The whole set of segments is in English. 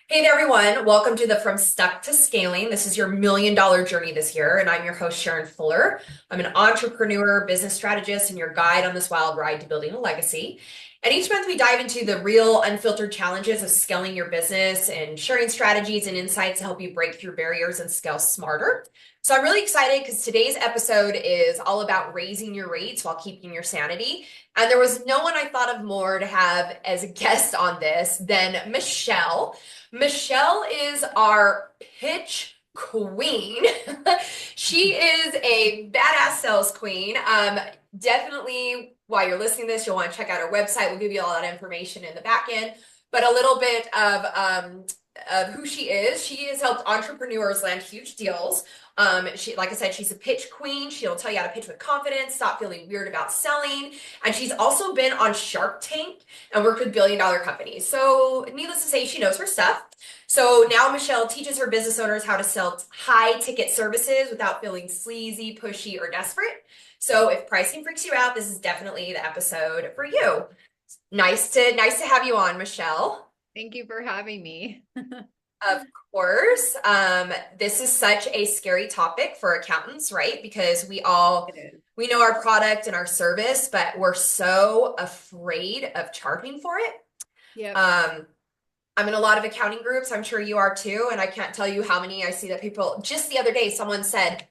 Hey there, everyone. Welcome to the From Stuck to Scaling. This is your $1 million journey this year, and I'm your host, Sharrin Fuller. I'm an entrepreneur, business strategist, and your guide on this wild ride to building a legacy. And each month we dive into the real, unfiltered challenges of scaling your business and sharing strategies and insights to help you break through barriers and scale smarter. So I'm really excited because today's episode is all about raising your rates while keeping your sanity. And there was no one I thought of more to have as a guest on this than Michelle. Michelle is our pitch queen. She is a badass sales queen. Definitely, while you're listening to this, you'll want to check out our website. We'll give you all that information in the back end. But a little bit of who she is. She has helped entrepreneurs land huge deals. Like I said, she's a pitch queen. She'll tell you how to pitch with confidence, stop feeling weird about selling. And she's also been on Shark Tank and worked with billion-dollar companies. So needless to say, she knows her stuff. So now Michelle teaches her business owners how to sell high-ticket services without feeling sleazy, pushy, or desperate. So if pricing freaks you out, this is definitely the episode for you. Nice to have you on, Michelle. Thank you for having me. Of course. This is such a scary topic for accountants, right? Because It is. we know our product and our service, but we're so afraid of charging for it. Yep. Um, I'm in a lot of accounting groups. I'm sure you are too. And I can't tell you how many I see that people, just the other day, someone said,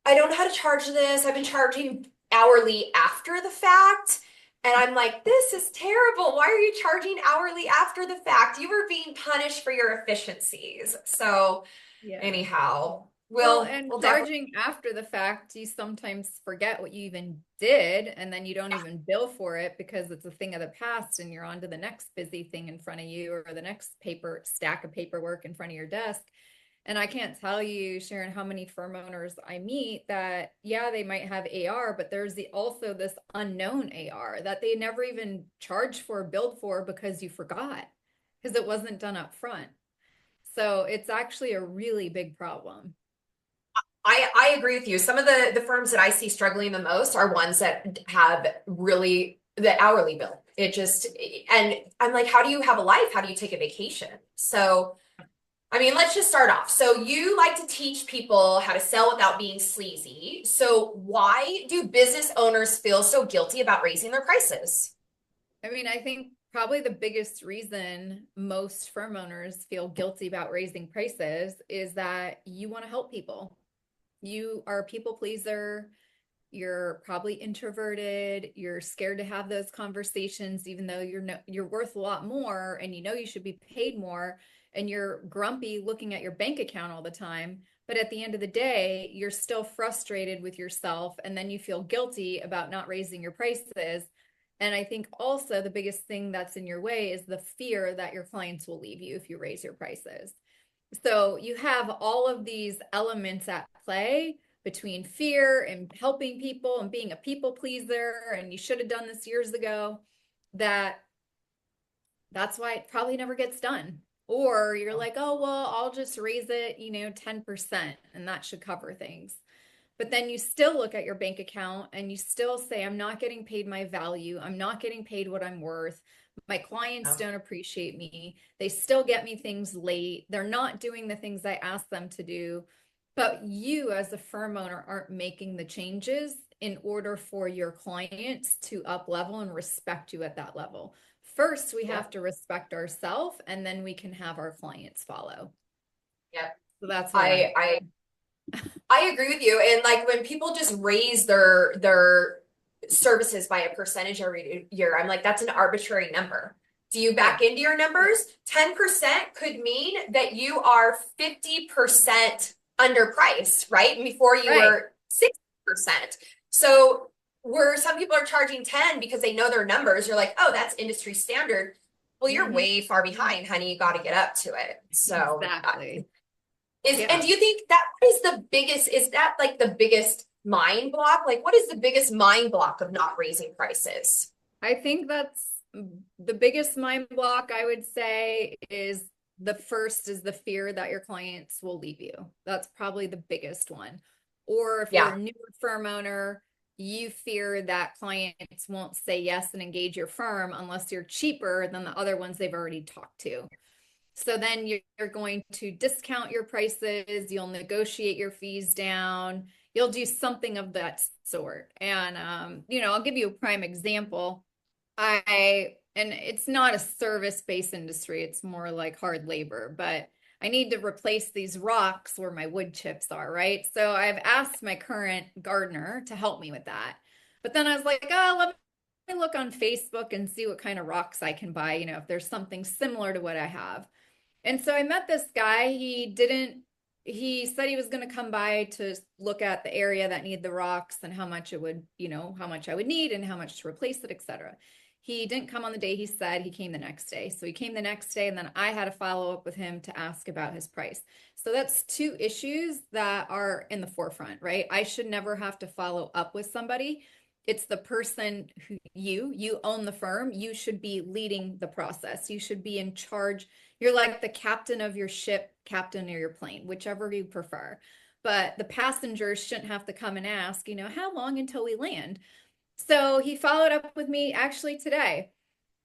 I don't know how to charge this. I've been charging hourly after the fact. And I'm like, this is terrible. Why are you charging hourly after the fact? You were being punished for your efficiencies. So, Yeah. anyhow, Well, we'll and definitely. charging after the fact, you sometimes forget what you even did, and then you don't even bill for it because it's a thing of the past and you're on to the next busy thing in front of you or the next paper stack of paperwork in front of your desk. And I can't tell you, Sharon, how many firm owners I meet that, yeah, they might have AR, but there's also this unknown AR that they never even charged for, billed for because you forgot because it wasn't done up front. So it's actually a really big problem. I agree with you. Some of the firms that I see struggling the most are ones that have really the hourly bill. It just, and I'm like, how do you have a life? How do you take a vacation? So, I mean, let's just start off. So you like to teach people how to sell without being sleazy. So why do business owners feel so guilty about raising their prices? I mean, I think probably the biggest reason most firm owners feel guilty about raising prices is that you want to help people. You are a people pleaser. You're probably introverted. You're scared to have those conversations, even though you're worth a lot more and you know you should be paid more. And you're grumpy looking at your bank account all the time. But at the end of the day, you're still frustrated with yourself. And then you feel guilty about not raising your prices. And I think also the biggest thing that's in your way is the fear that your clients will leave you if you raise your prices. So you have all of these elements at play between fear and helping people and being a people pleaser, and you should have done this years ago, that's why it probably never gets done. Or you're like, oh, well, I'll just raise it, 10%, and that should cover things. But then you still look at your bank account and you still say, I'm not getting paid my value. I'm not getting paid what I'm worth. My clients don't appreciate me. They still get me things late. They're not doing the things I ask them to do. But you, as a firm owner, aren't making the changes in order for your clients to up level and respect you at that level. First, we Yeah. have to respect ourselves and then we can have our clients follow. Yeah. So that's where I'm I I I agree with you. And like when people just raise their services by a percentage every year, I'm like, that's an arbitrary number. Do you yeah, back into your numbers? 10% could mean that you are 50% underpriced, right? Before you right. were 60%. So where some people are charging 10 because they know their numbers, you're like, oh, that's industry standard. Well, you're Mhm. way far behind, honey. You got to get up to it. So Exactly. and Yeah. do you think that is the biggest, is that like the biggest mind block? Like what is the biggest mind block of not raising prices? I think that's the biggest mind block I would say is the first is the fear that your clients will leave you. That's probably the biggest one. Or if you're Yeah. a newer firm owner, you fear that clients won't say yes and engage your firm unless you're cheaper than the other ones they've already talked to. So then you're going to discount your prices, you'll negotiate your fees down, you'll do something of that sort. And I'll give you a prime example. And it's not a service-based industry, it's more like hard labor, but I need to replace these rocks where my wood chips are, right? So I've asked my current gardener to help me with that. But then I was like, oh, let me look on Facebook and see what kind of rocks I can buy, if there's something similar to what I have. And so I met this guy. He said he was going to come by to look at the area that needed the rocks and how much it would, how much I would need and how much to replace it, etc. He didn't come on the day he said. He came the next day. So he came the next day, and then I had to follow up with him to ask about his price. So that's two issues that are in the forefront, right? I should never have to follow up with somebody. It's the person who you own the firm. You should be leading the process. You should be in charge. You're like the captain of your ship, captain of your plane, whichever you prefer. But the passengers shouldn't have to come and ask, how long until we land? So he followed up with me actually today,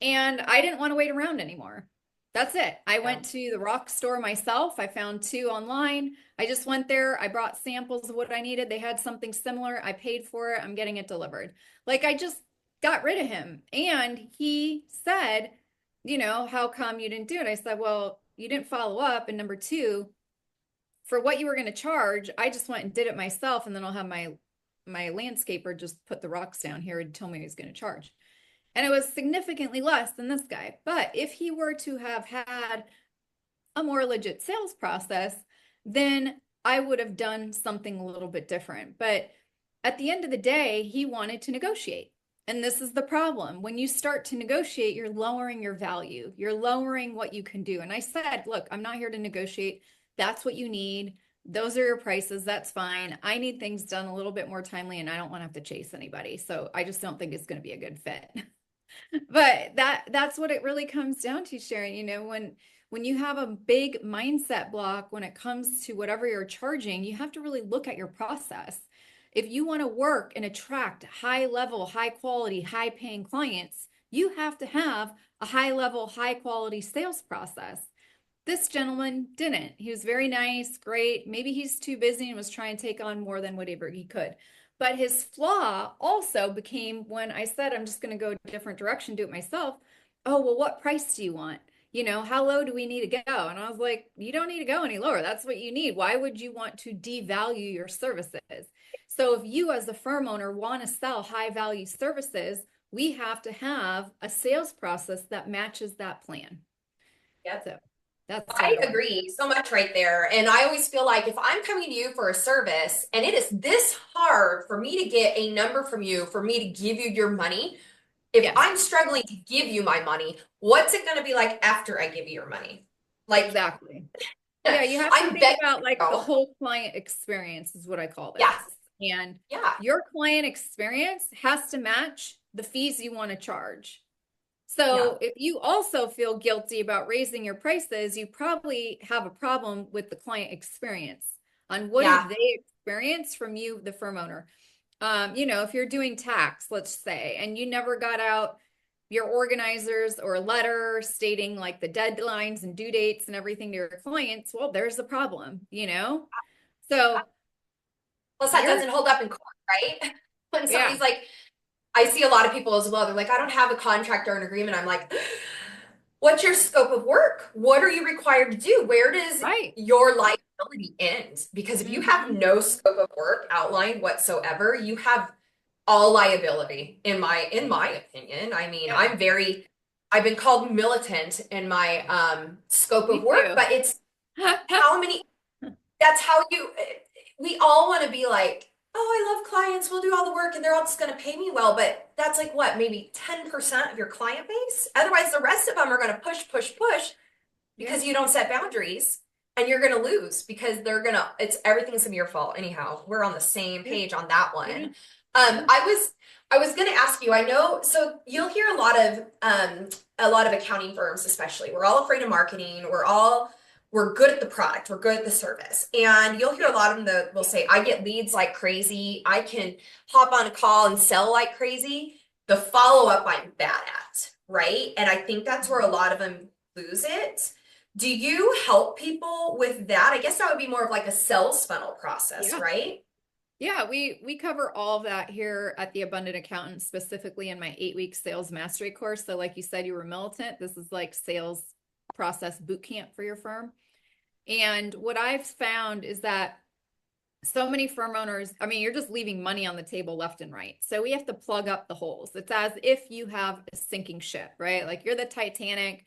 and I didn't want to wait around anymore. That's it. I Yeah. went to the rock store myself. I found two online. I just went there. I brought samples of what I needed. They had something similar. I paid for it. I'm getting it delivered. Like I just got rid of him. And he said, how come you didn't do it? I said, well, you didn't follow up. And number two, for what you were going to charge, I just went and did it myself. And then I'll have my landscaper just put the rocks down here and tell me he was going to charge. And it was significantly less than this guy. But if he were to have had a more legit sales process, then I would have done something a little bit different. But at the end of the day, he wanted to negotiate. And this is the problem. When you start to negotiate, you're lowering your value. You're lowering what you can do. And I said, look, I'm not here to negotiate. That's what you need. Those are your prices. That's fine. I need things done a little bit more timely, and I don't want to have to chase anybody. So I just don't think it's going to be a good fit. But that's what it really comes down to, Sharrin. When you have a big mindset block when it comes to whatever you're charging, you have to really look at your process. If you want to work and attract high level, high quality, high paying clients, you have to have a high level, high quality sales process. This gentleman didn't. He was very nice, great. Maybe he's too busy and was trying to take on more than whatever he could. But his flaw also became when I said, I'm just going to go a different direction, do it myself. Oh, well, what price do you want? How low do we need to go? And I was like, you don't need to go any lower. That's what you need. Why would you want to devalue your services? So if you as a firm owner want to sell high value services, we have to have a sales process that matches that plan. Yep. So that's what I I want. agree so much right there. And I always feel like if I'm coming to you for a service and it is this hard for me to get a number from you, for me to give you your money, if Yes, I'm struggling to give you my money, what's it going to be like after I give you your money? Like, exactly. Yeah, you have to I'm think begging about you. like the whole client experience is what I call this. Yes. And Yeah. your client experience has to match the fees you want to charge. Yeah. So if you also feel guilty about raising your prices, you probably have a problem with the client experience on what do Yeah. they experience from you, the firm owner. If you're doing tax, let's say, and you never got out your organizers or a letter stating like the deadlines and due dates and everything to your clients, well, there's a problem. So Plus, that you're, doesn't hold up in court, right? When yeah, somebody's like, I see a lot of people as well. They're like, I don't have a contract or an agreement. I'm like, what's your scope of work? What are you required to do? Where does right. your liability end? Because if you have Hmm. no scope of work outlined whatsoever, you have all liability in my opinion. I mean, Yeah, I've been called militant in my scope of me work, too. but it's how many that's how we all want to be like, oh, I love clients, we'll do all the work and they're all just going to pay me well, but that's like what, maybe 10% of your client base? Otherwise the rest of them are going to push push push Yeah. because you don't set boundaries, and you're going to lose because it's everything's going to be your fault. Anyhow, we're on the same Yeah. page on that one. Yeah. um i was I was going to ask you, I know, so you'll hear a lot of accounting firms, especially, we're all afraid of marketing, we're good at the product, we're good at the service, and you'll hear a lot of them that will say, I get leads like crazy, I can hop on a call and sell like crazy. The follow-up I'm bad at, right? And I think that's where a lot of them lose it. Do you help people with that? I guess that would be more of like a sales funnel process, Yeah. right? Yeah, we cover all of that here at the Abundant Accountant, specifically in my 8-week sales mastery course. So like you said, you were militant. This is like sales process boot camp for your firm. And what I've found is that so many firm owners, I mean, you're just leaving money on the table left and right. So we have to plug up the holes. It's as if you have a sinking ship, right? Like you're the Titanic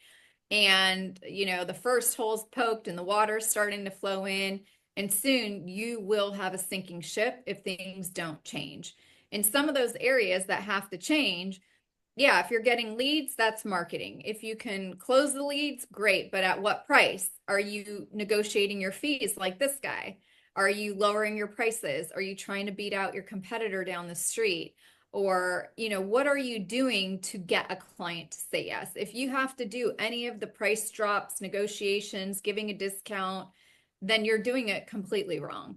and, the first hole's poked and the water's starting to flow in. And soon you will have a sinking ship if things don't change. In some of those areas that have to change, yeah, if you're getting leads, that's marketing. If you can close the leads, great. But at what price? Are you negotiating your fees like this guy? Are you lowering your prices? Are you trying to beat out your competitor down the street? Or, what are you doing to get a client to say yes? If you have to do any of the price drops, negotiations, giving a discount, then you're doing it completely wrong.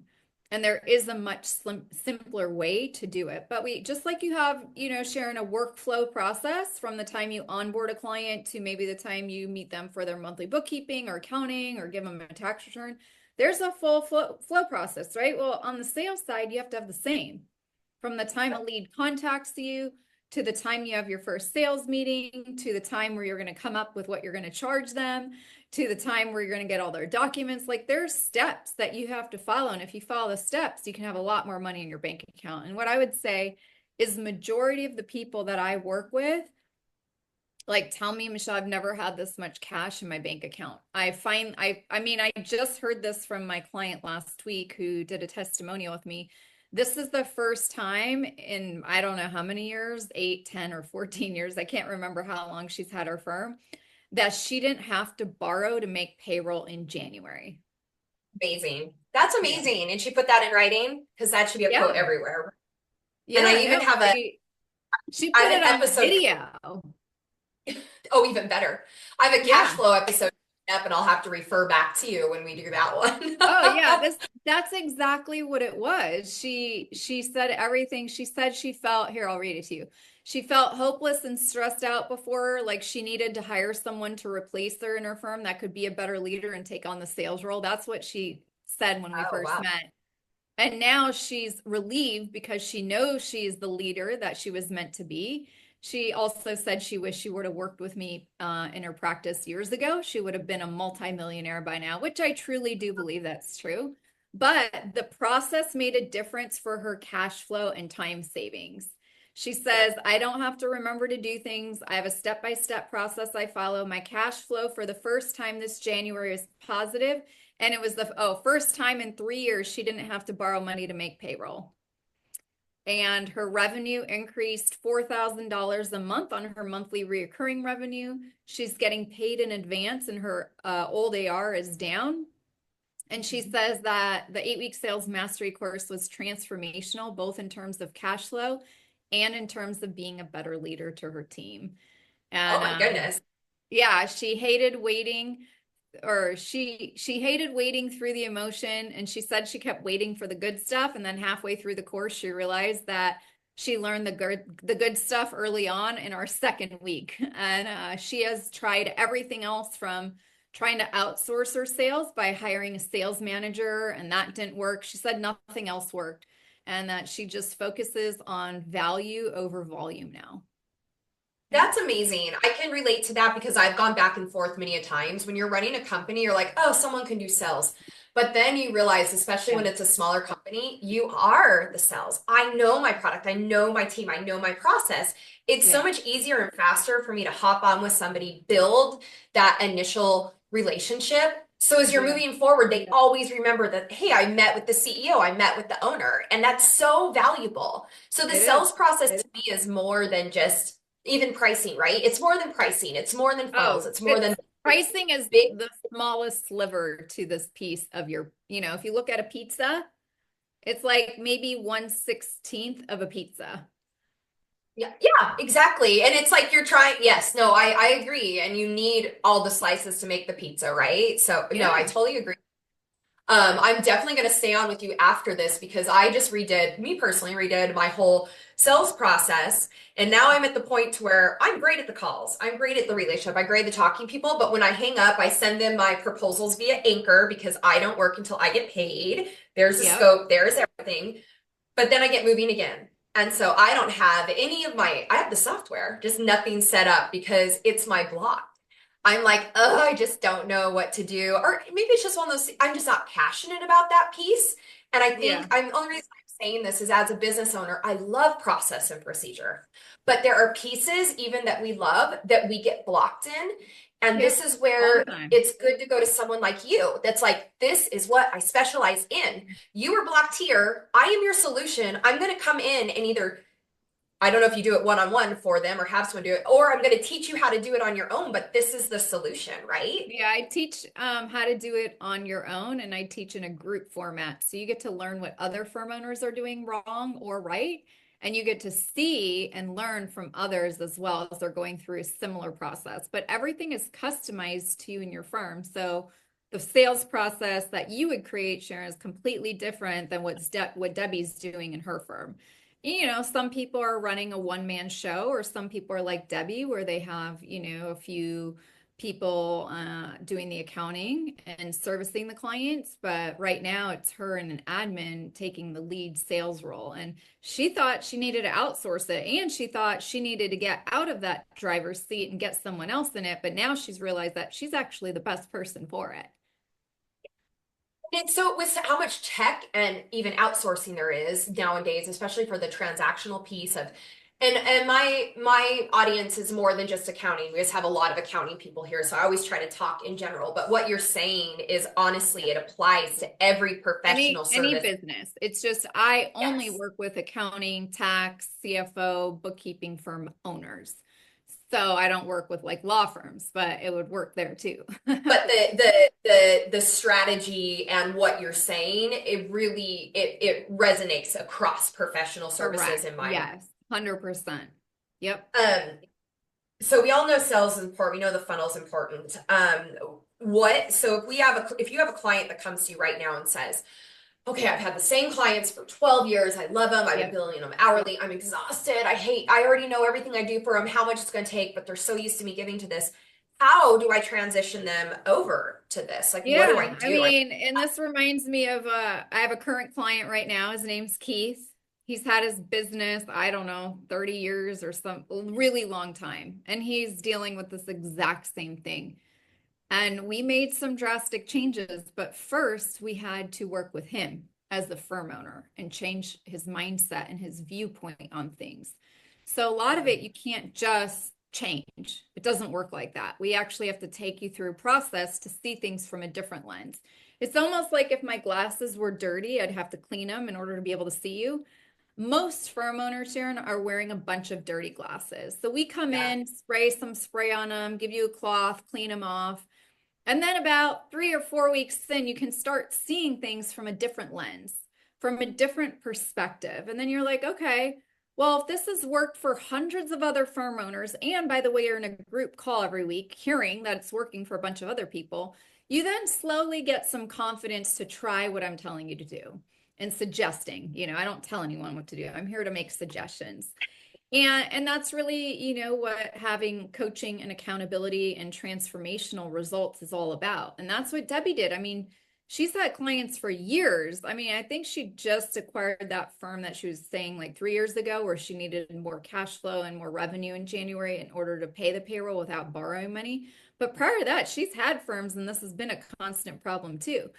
And there is a much simpler way to do it. But we, just like you have, Sharon, a workflow process from the time you onboard a client to maybe the time you meet them for their monthly bookkeeping or accounting or give them a tax return, there's a full flow process, right? Well, on the sales side, you have to have the same. From the time a lead contacts you to the time you have your first sales meeting, to the time where you're going to come up with what you're going to charge them, to the time where you're going to get all their documents. Like there's steps that you have to follow. And if you follow the steps, you can have a lot more money in your bank account. And what I would say is the majority of the people that I work with, like, tell me, Michelle, I've never had this much cash in my bank account. I just heard this from my client last week who did a testimonial with me. This is the first time in, I don't know how many years, 8, 10, or 14 years. I can't remember how long she's had her firm, that she didn't have to borrow to make payroll in January. Amazing. That's Yeah. amazing. And she put that in writing because that should be a quote Yeah. everywhere. And I Yeah, even no, have a she I put have it an on episode. video. Oh, even better. I have a cash Yeah. flow episode up and I'll have to refer back to you when we do that one. Oh yeah, that's exactly what it was. She said everything. She said she felt, here, I'll read it to you. She felt hopeless and stressed out before, like she needed to hire someone to replace her in her firm that could be a better leader and take on the sales role. That's what she said when we Oh, first wow. met. And now she's relieved because she knows she's the leader that she was meant to be. She also said she wished she would have worked with me in her practice years ago. She would have been a multimillionaire by now, which I truly do believe that's true. But the process made a difference for her cash flow and time savings. She says, I don't have to remember to do things. I have a step-by-step process I follow. My cash flow for the first time this January is positive. And it was the first time in 3 years she didn't have to borrow money to make payroll. And her revenue increased $4,000 a month on her monthly reoccurring revenue. She's getting paid in advance and her old AR is down. And she says that the 8-week sales mastery course was transformational, both in terms of cash flow and in terms of being a better leader to her team. Oh And my goodness. yeah, she hated waiting, or she hated waiting through the emotion, and she said she kept waiting for the good stuff, and then halfway through the course she realized that she learned the good stuff early on in our second week. And she has tried everything else, from trying to outsource her sales by hiring a sales manager, and that didn't work. She said nothing else worked, and that she just focuses on value over volume now. Yeah. That's amazing. I can relate to that because I've gone back and forth many a times. When you're running a company, you're like, oh, someone can do sales. But then you realize, especially Yeah. when it's a smaller company, you are the sales. I know my product, I know my team, I know my process. It's so Yeah. much easier and faster for me to hop on with somebody, build that initial relationship. So as you're Yeah. moving forward, they always remember that, hey, I met with the CEO, I met with the owner, and that's so valuable. So the It is. sales process to me is more than just even pricing, right? It's more than pricing. It's more than funnels. Oh, It's more than it's pricing is big. the smallest sliver to this piece of your, if you look at a pizza, it's like maybe 1/16th of a pizza. Yeah, yeah, exactly. And it's like you're trying, yes, no, I agree. And you need all the slices to make the pizza, right? So no, I Yeah. totally agree. I'm definitely going to stay on with you after this because I just me personally, redid my whole sales process. And now I'm at the point to where I'm great at the calls. I'm great at the relationship. I'm great at talking to people. But when I hang up, I send them my proposals via Anchor because I don't work until I get paid. There's a Yep. scope, there's everything. But then I get moving again. And so I don't have I have the software, just nothing set up because it's my block. I'm like, oh, I just don't know what to do. Or maybe it's just one of those, I'm just not passionate about that piece. And I Yeah. think the only reason I'm saying this is as a business owner, I love process and procedure. But there are pieces even that we love that we get blocked in. And Yep. this is All the where time. it's good to go to someone like you that's like, this is what I specialize in. You are blocked here. I am your solution. I'm going to come in and either I don't know if you do it one on one for them or have someone do it, or I'm going to teach you how to do it on your own, but this is the solution, right? Yeah, I teach how to do it on your own, and I teach in a group format. So you get to learn what other firm owners are doing wrong or right, and you get to see and learn from others as well as they're going through a similar process. But everything is customized to you and your firm. So the sales process that you would create, Sharon, is completely different than what Debbie's doing in her firm. You know, some people are running a one-man show, or some people are like Debbie, where they have, a few people doing the accounting and servicing the clients. But right now it's her and an admin taking the lead sales role. And she thought she needed to outsource it, and she thought she needed to get out of that driver's seat and get someone else in it. But now she's realized that she's actually the best person for it. And so with how much tech and even outsourcing there is nowadays, especially for the transactional piece of and my audience is more than just accounting. We just have a lot of accounting people here, so I always try to talk in general. But what you're saying is honestly, it applies to every professional Any service. business. It's just I only Yes. work with accounting, tax, CFO, bookkeeping firm owners. So I don't work with like law firms, but it would work there too. But the strategy and what you're saying, it resonates across professional services Correct. in my mind. Yes. 100%. Yep. Um, so we all know sales is important. We know the funnel is important. So if you have a client that comes to you right now and says, okay, I've had the same clients for 12 years. I love them. I've been Yep. billing them hourly. I'm exhausted. I already know everything I do for them, how much it's going to take, but they're so used to me giving to this. How do I transition them over to this? Like, what do I Yeah. I do? mean, and this reminds me of I have a current client right now. His name's Keith. He's had his business, I don't know, 30 years or some really long time. And he's dealing with this exact same thing. And we made some drastic changes, but first we had to work with him as the firm owner and change his mindset and his viewpoint on things. So a lot of it you can't just change. It doesn't work like that. We actually have to take you through a process to see things from a different lens. It's almost like if my glasses were dirty, I'd have to clean them in order to be able to see you. Most firm owners, Sharon, are wearing a bunch of dirty glasses. So we come Yeah. in, spray some spray on them, give you a cloth, clean them off. And then about 3 or 4 weeks in, you can start seeing things from a different lens, from a different perspective. And then you're like, okay, well, if this has worked for hundreds of other firm owners, and by the way, you're in a group call every week, hearing that it's working for a bunch of other people, you then slowly get some confidence to try what I'm telling you to do and suggesting. I don't tell anyone what to do. I'm here to make suggestions. And that's really, what having coaching and accountability and transformational results is all about. And that's what Debbie did. I mean, she's had clients for years. I mean, I think she just acquired that firm that she was saying like 3 years ago, where she needed more cash flow and more revenue in January in order to pay the payroll without borrowing money. But prior to that, she's had firms, and this has been a constant problem too.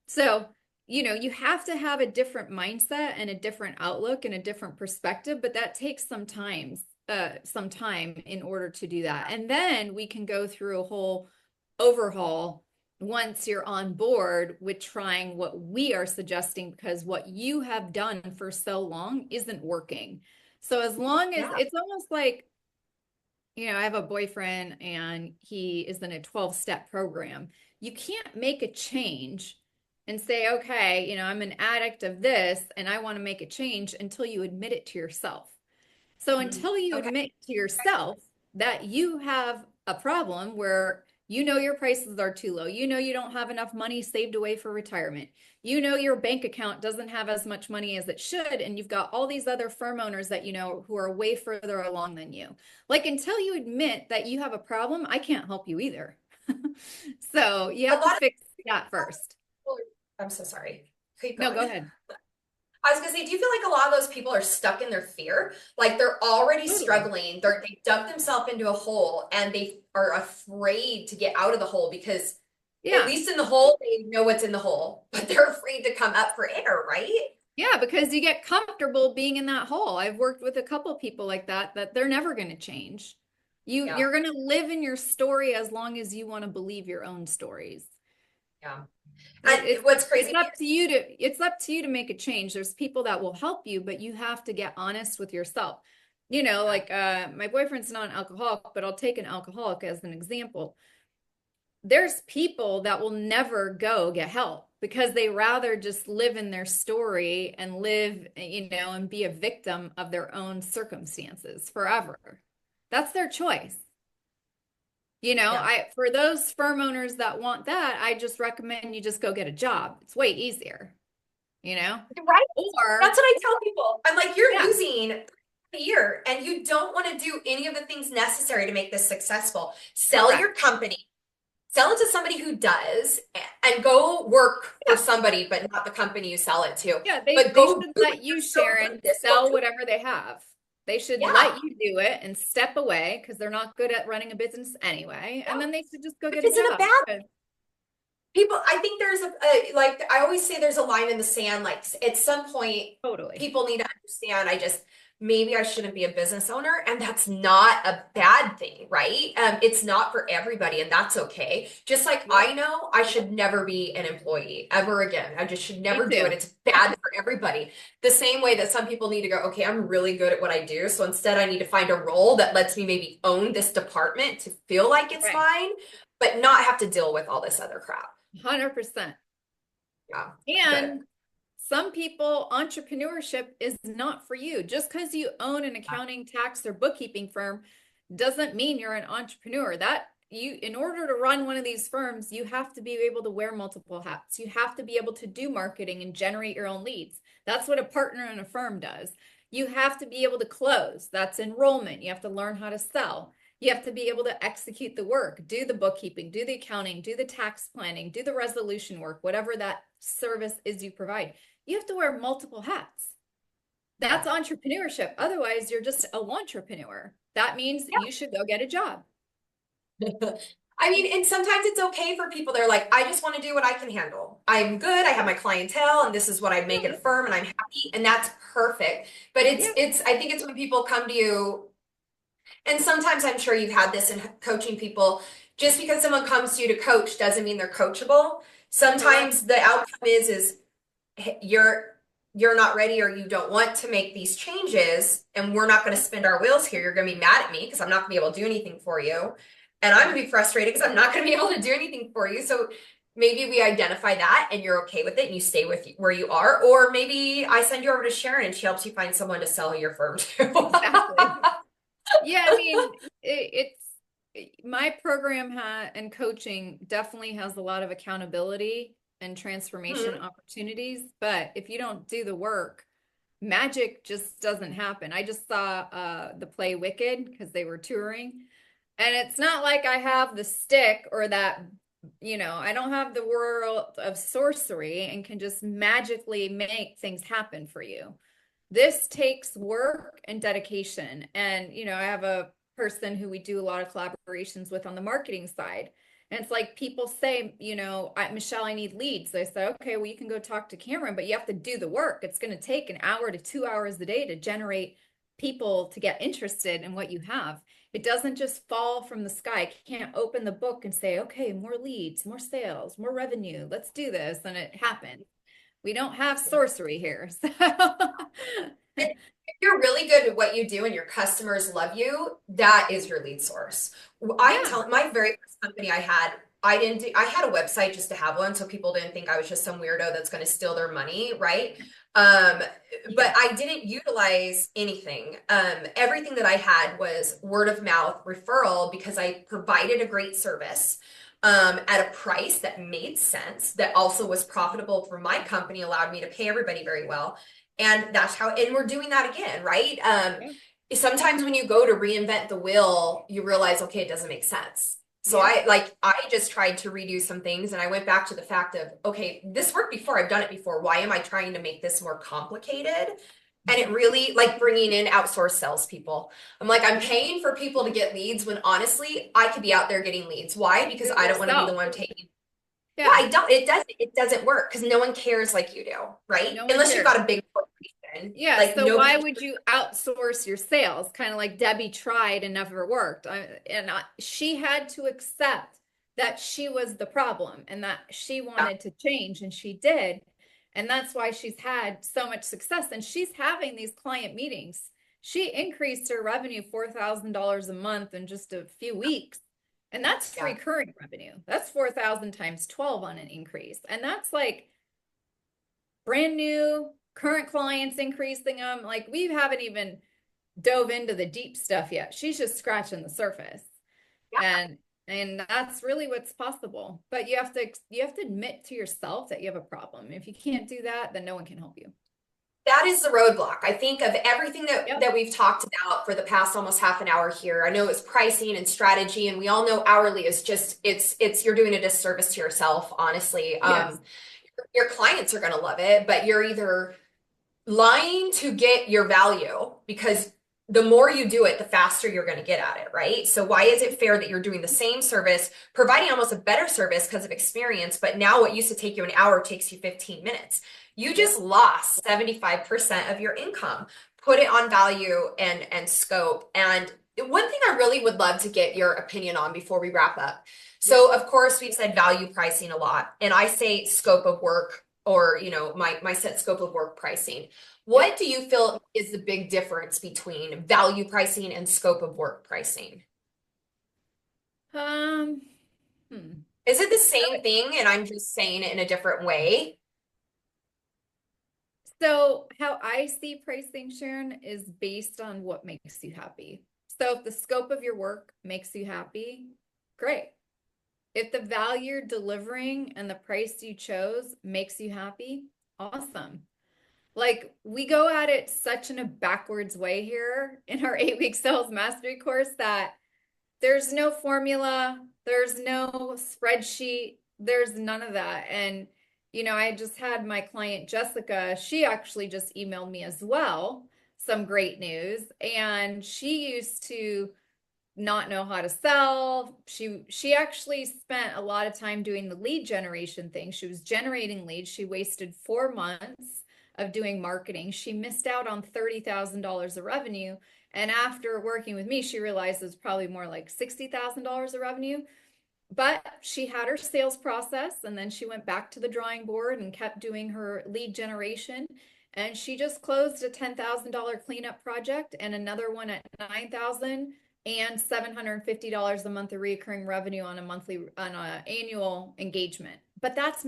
So, you have to have a different mindset and a different outlook and a different perspective, but that takes some time in order to do that. And then we can go through a whole overhaul once you're on board with trying what we are suggesting, because what you have done for so long isn't working. So as long as Yeah. it's almost like, I have a boyfriend and he is in a 12-step program. You can't make a change and say, okay, I'm an addict of this and I want to make a change until you admit it to yourself. So Mhm. until you Okay. admit to yourself that you have a problem where You know your prices are too low. You know you don't have enough money saved away for retirement. You know your bank account doesn't have as much money as it should, and you've got all these other firm owners that you know who are way further along than you. Like until you admit that you have a problem, I can't help you either. So you A have to lot of fix that first. people I'm so sorry. Keep No, go going. ahead. I was gonna say, do you feel like a lot of those people are stuck in their fear? Like they're already Totally. struggling, they dug themselves into a hole and they are afraid to get out of the hole because at Yeah. least in the hole, they know what's in the hole, but they're afraid to come up for air, right? Yeah, because you get comfortable being in that hole. I've worked with a couple people like that they're never going to change. Yeah, You're going to live in your story as long as you want to believe your own stories. yeah. It, And it's what's it's crazy, up to you to it's up to you to make a change. There's people that will help you, but you have to get honest with yourself. You know, yeah, like my boyfriend's not an alcoholic, but I'll take an alcoholic as an example. There's people that will never go get help because they rather just live in their story and live, you know, and be a victim of their own circumstances forever. That's their choice. You know, yeah. I for those firm owners that want that, I just recommend you just go get a job. It's way easier, you know? Right? That's Or what I tell people. I'm like, you're yeah, losing a year and you don't want to do any of the things necessary to make this successful. Sell correct. your company, sell it to somebody who does, and go work for Yeah. somebody, but not the company you sell it to. Yeah, But they go should do let it you, yourself Sharon, like this. Go sell do whatever they have. They should it. let Yeah. you do it and step away because they're not good at running a business anyway. And Yeah. then they should just go Which get a isn't a job. bad But people. I think there's like I always say there's a line in the sand. Like at some point, totally. people need to understand. Maybe I shouldn't be a business owner, and that's not a bad thing, right? It's not for everybody, and that's okay. Just like Yep. I know I should never be an employee ever again. I just should Me never do it. too. It's bad for everybody. The same way that some people need to go, okay, I'm really good at what I do, so instead I need to find a role that lets me maybe own this department to feel like it's Right. mine, but not have to deal with all this other crap. 100%. Yeah, good. And some people, entrepreneurship is not for you. Just because you own an accounting, tax, or bookkeeping firm doesn't mean you're an entrepreneur. That you, in order to run one of these firms, you have to be able to wear multiple hats. You have to be able to do marketing and generate your own leads. That's what a partner in a firm does. You have to be able to close. That's enrollment. You have to learn how to sell. You have to be able to execute the work, do the bookkeeping, do the accounting, do the tax planning, do the resolution work, whatever that service is you provide. You have to wear multiple hats. That's entrepreneurship. Otherwise, you're just a entrepreneur. That means you should go get a job. I mean, and sometimes it's okay for people. They're like, I just want to do what I can handle. I'm good. I have my clientele, and this is what I make it a firm, and I'm happy, and that's perfect. But Yeah, I think it's when people come to you, and sometimes I'm sure you've had this in coaching people. Just because someone comes to you to coach doesn't mean they're coachable. correct. Sometimes the outcome is hey, you're not ready or you don't want to make these changes, and we're not going to spin our wheels here. You're going to be mad at me because I'm not going to be able to do anything for you, and I'm Yeah. going to be frustrated because I'm not going to be able to do anything for you. So maybe we identify that and you're okay with it and you stay with where you are, or maybe I send you over to Sharon and she helps you find someone to sell your firm to. Exactly. Yeah, I mean, my program and coaching definitely has a lot of accountability and transformation Hmm. opportunities, but if you don't do the work, magic just doesn't happen. I just saw the play Wicked because they were touring, and it's not like I have the stick or that, you know, I don't have the world of sorcery and can just magically make things happen for you. This takes work and dedication. And, you know, I have a person who we do a lot of collaborations with on the marketing side. And it's like people say, you know, Michelle, I need leads. I say, okay, well, you can go talk to Cameron, but you have to do the work. It's going to take an hour to 2 hours a day to generate people to get interested in what you have. It doesn't just fall from the sky. I can't open the book and say, okay, more leads, more sales, more revenue. Let's do this. And it happens. We don't have sorcery here. So If you're really good at what you do and your customers love you, that is your lead source. I'm yeah, telling my very first company I had, I had a website just to have one so people didn't think I was just some weirdo that's going to steal their money, right? Um, but Yeah. I didn't utilize anything. Everything that I had was word of mouth referral because I provided a great service at a price that made sense, that also was profitable for my company, allowed me to pay everybody very well. And that's how, and we're doing that again, right? Yeah. Sometimes when you go to reinvent the wheel, you realize, okay, it doesn't make sense. So Yeah. I just tried to redo some things and I went back to the fact of, okay, this worked before, I've done it before. Why am I trying to make this more complicated? And it really like bringing in outsourced salespeople. I'm like, I'm Yeah. paying for people to get leads when honestly, I could be out there getting leads. Why? Do Because it I don't want to be the yourself. one taking. Yeah, Yeah. it doesn't work because no one cares like you do, right? No one Unless you've cares. got a big corporation. Yeah, Like so why nobody. would you outsource your sales? Kind of like Debbie tried and never worked. She had to accept that she was the problem and that she Yeah, wanted to change, and she did. And that's why she's had so much success. And she's having these client meetings. She increased her revenue $4,000 a month in just a few weeks. And that's yeah. recurring revenue. That's 4,000 times 12 on an increase. And that's like brand new current clients increasing them. Like we haven't even dove into the deep stuff yet. She's just scratching the surface. And and that's really what's possible. But you have to admit to yourself that you have a problem. If you can't do that, then no one can help you. That is the roadblock. I think of everything that Yep. that we've talked about for the past almost half an hour here. I know it's pricing and strategy, and we all know hourly is just it's you're doing a disservice to yourself, honestly. Yes. Your clients are gonna love it, but you're either lying to get your value because the more you do it, the faster you're going to get at it, right? So why is it fair that you're doing the same service, providing almost a better service because of experience, but now what used to take you an hour takes you 15 minutes? You just Yep. lost 75% of your income. Put it on value and scope. And one thing I really would love to get your opinion on before we wrap up. Yep. So of course we've said value pricing a lot, and I say scope of work or my set scope of work pricing. What Yep. do you feel is the big difference between value pricing and scope of work pricing? Um, hmm. Is it the So, same thing and I'm just saying it in a different way? so how I see pricing, Sharon, is based on what makes you happy. So if the scope of your work makes you happy, great. If the value you're delivering and the price you chose makes you happy, awesome. Like we go at it such in a backwards way here in our 8-week sales mastery course that there's no formula, there's no spreadsheet, there's none of that. And, I just had my client Jessica, she actually just emailed me as well, some great news. And she used to not know how to sell. She actually spent a lot of time doing the lead generation thing. She was generating leads. She wasted 4 months of doing marketing. She missed out on $30,000 of revenue. And after working with me, she realized it was probably more like $60,000 of revenue. But she had her sales process, and then she went back to the drawing board and kept doing her lead generation. And she just closed a $10,000 cleanup project and another one at 9,000 and $750 a month of recurring revenue on an annual engagement. But that's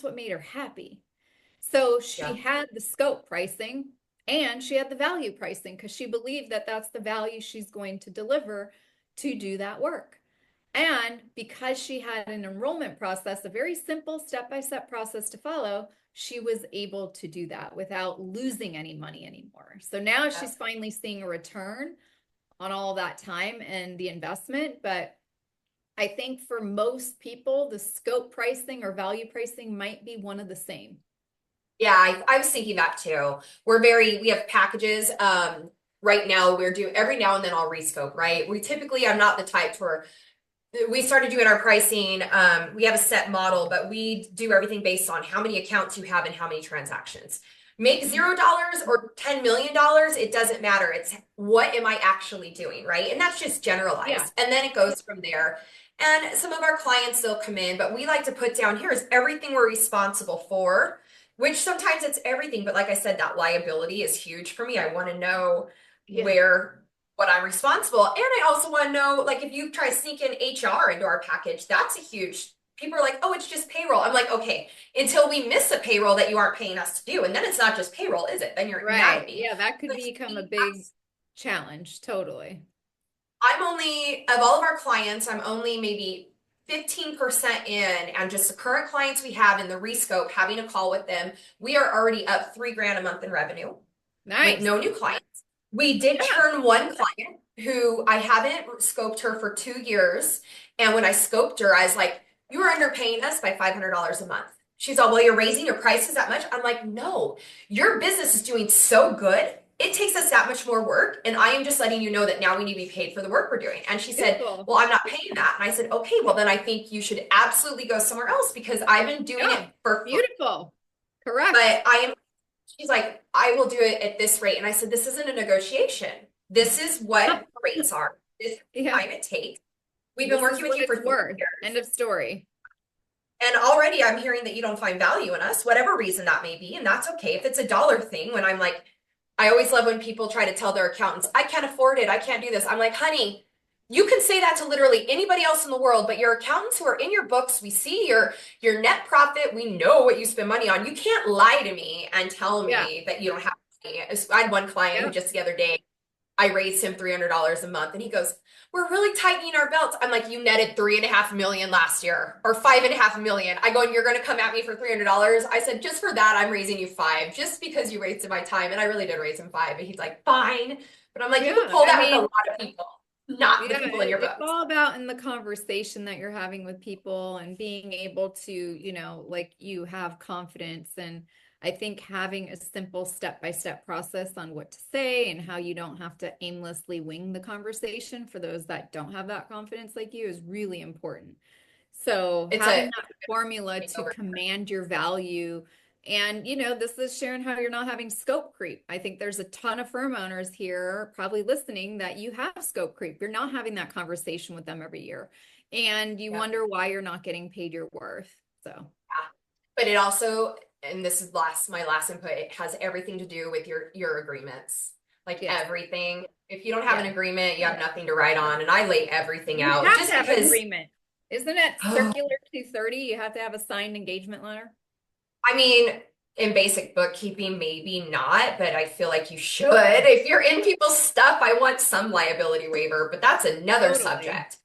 what made her happy. So she Yeah. had the scope pricing and she had the value pricing because she believed that that's the value she's going to deliver to do that work. And because she had an enrollment process, a very simple step-by-step process to follow, she was able to do that without losing any money anymore. So now she's finally seeing a return on all that time and the investment. But I think for most people, the scope pricing or value pricing might be one of the same. Yeah, I was thinking that too. We have packages. Right now we're doing every now and then I'll rescope, right? I'm not the type where we started doing our pricing. We have a set model, but we do everything based on how many accounts you have and how many transactions. Make Mhm. $0 or $10 million, it doesn't matter. It's what am I actually doing, right? And that's just Yeah. generalized. And then it goes from there. And some of our clients, they'll come in, but we like to put down here is everything we're responsible for, which sometimes it's everything. But like I said, that liability is huge for me. I want to know Yeah. where what I'm responsible. And I also want to know, like, if you try to sneak in HR into our package, that's a huge people are like, oh, it's just payroll. I'm like, okay, until we miss a payroll that you aren't paying us to do. And then it's not just payroll, is it? Then you're mad Right. at me. Yeah, that could But to become a me, big challenge. Totally. I'm only, of all of our clients, I'm only maybe 15% in, and just the current clients we have in the rescope, having a call with them, we are already up 3 grand a month in revenue with Nice. no new clients. We did Yeah. churn one client who I haven't scoped her for 2 years. And when I scoped her, I was like, you are underpaying us by $500 a month. She's all, well, you're raising your prices that much. I'm like, no, your business is doing so good. It takes us that much more work. And I am just letting you know that now we need to be paid for the work we're doing. And she said, Beautiful. well, I'm not paying that. And I said, okay, well, then I think you should absolutely go somewhere else because I've been doing it Yeah. for free. Beautiful. Correct. But I am, she's like, I will do it at this rate. And I said, this isn't a negotiation. This is what rates are. This is the Yeah. time it takes. We've been This is working with what you for it's three worth. years. End of story. And already I'm hearing that you don't find value in us, whatever reason that may be. And that's okay. If it's a dollar thing, when I'm like, I always love when people try to tell their accountants, I can't afford it. I can't do this. I'm like, honey, you can say that to literally anybody else in the world, but your accountants who are in your books, we see your net profit, we know what you spend money on. You can't lie to me and tell Yeah. me that you don't have money. I had one client who Yeah. just the other day, I raised him $300 a month and he goes, we're really tightening our belts. I'm like, you netted 3.5 million last year or 5.5 million. I go, and you're going to come at me for $300. I said, just for that, I'm raising you five just because you wasted my time. And I really did raise him five. And he's like, fine. But I'm like, you can Yeah. pull I that with a mean, lot of people, not the yeah, people in your it's books. all about in the conversation that you're having with people and being able to, like you have confidence. And I think having a simple step-by-step process on what to say and how you don't have to aimlessly wing the conversation for those that don't have that confidence like you is really important. So It's having a that formula to over. command your value. And, this is sharing how you're not having scope creep. I think there's a ton of firm owners here probably listening that you have scope creep. You're not having that conversation with them every year. And you Yeah. wonder why you're not getting paid your worth. So, Yeah. But it also, and this is my last input, it has everything to do with your agreements. Like yes. everything. If you don't have an Yeah. agreement, you have nothing to write on. And I lay everything You out have to just have an because, agreement. Isn't it oh, circular 230? You have to have a signed engagement letter. I mean, in basic bookkeeping, maybe not, but I feel like you should. If you're in people's stuff, I want some liability waiver, but that's another Totally. subject.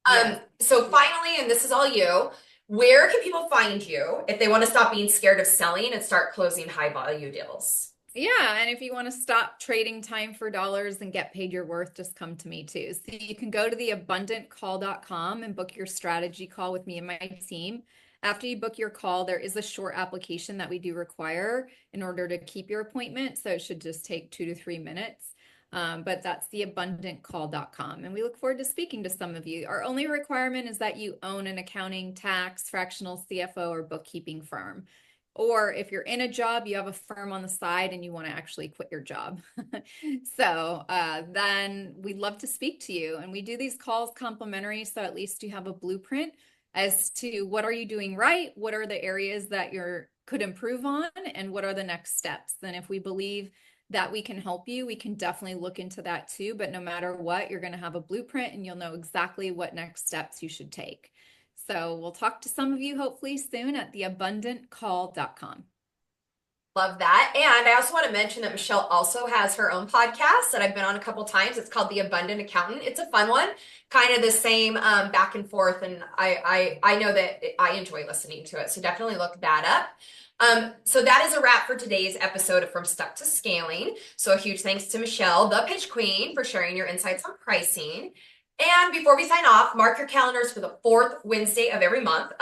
Yes. So finally, and this is all you, where can people find you if they want to stop being scared of selling and start closing high value deals? Yeah, and if you want to stop trading time for dollars and get paid your worth, just come to me too. So you can go to theabundantcall.com and book your strategy call with me and my team. After you book your call, there is a short application that we do require in order to keep your appointment. So it should just take 2 to 3 minutes. But that's theabundantcall.com. And we look forward to speaking to some of you. Our only requirement is that you own an accounting, tax, fractional CFO, or bookkeeping firm. Or if you're in a job, you have a firm on the side and you want to actually quit your job. So then we'd love to speak to you. And we do these calls complimentary. So at least you have a blueprint as to what are you doing right? What are the areas that you're could improve on? And what are the next steps? And if we believe that we can help you, we can definitely look into that too. But no matter what, you're going to have a blueprint and you'll know exactly what next steps you should take. So we'll talk to some of you hopefully soon at theabundantcall.com. Love that. And I also want to mention that Michelle also has her own podcast that I've been on a couple times. It's called The Abundant Accountant. It's a fun one, kind of the same back and forth. And I know that I enjoy listening to it. So definitely look that up. So that is a wrap for today's episode of From Stuck to Scaling. So a huge thanks to Michelle, the Pitch Queen, for sharing your insights on pricing. And before we sign off, mark your calendars for the fourth Wednesday of every month.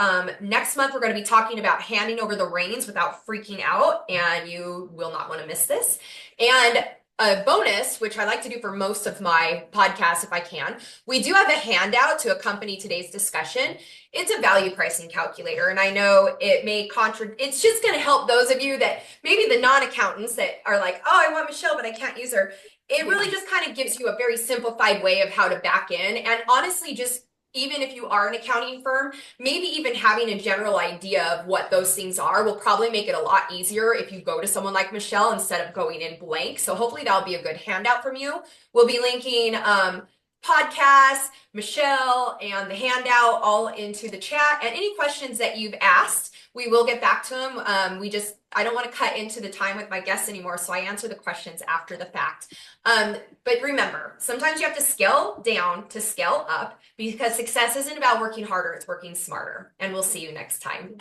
Next month, we're going to be talking about handing over the reins without freaking out, and you will not want to miss this. And a bonus, which I like to do for most of my podcasts if I can, we do have a handout to accompany today's discussion. It's a value pricing calculator, and I know it may it's just going to help those of you that maybe the non-accountants that are like, oh, I want Michelle, but I can't use her. It really just kind of gives you a very simplified way of how to back in. And honestly, just even if you are an accounting firm, maybe even having a general idea of what those things are will probably make it a lot easier if you go to someone like Michelle instead of going in blank. So hopefully that'll be a good handout from you. We'll be linking podcast, Michelle, and the handout all into the chat. And any questions that you've asked, we will get back to them. I don't want to cut into the time with my guests anymore, so I answer the questions after the fact. But remember, sometimes you have to scale down to scale up because success isn't about working harder, it's working smarter. And we'll see you next time.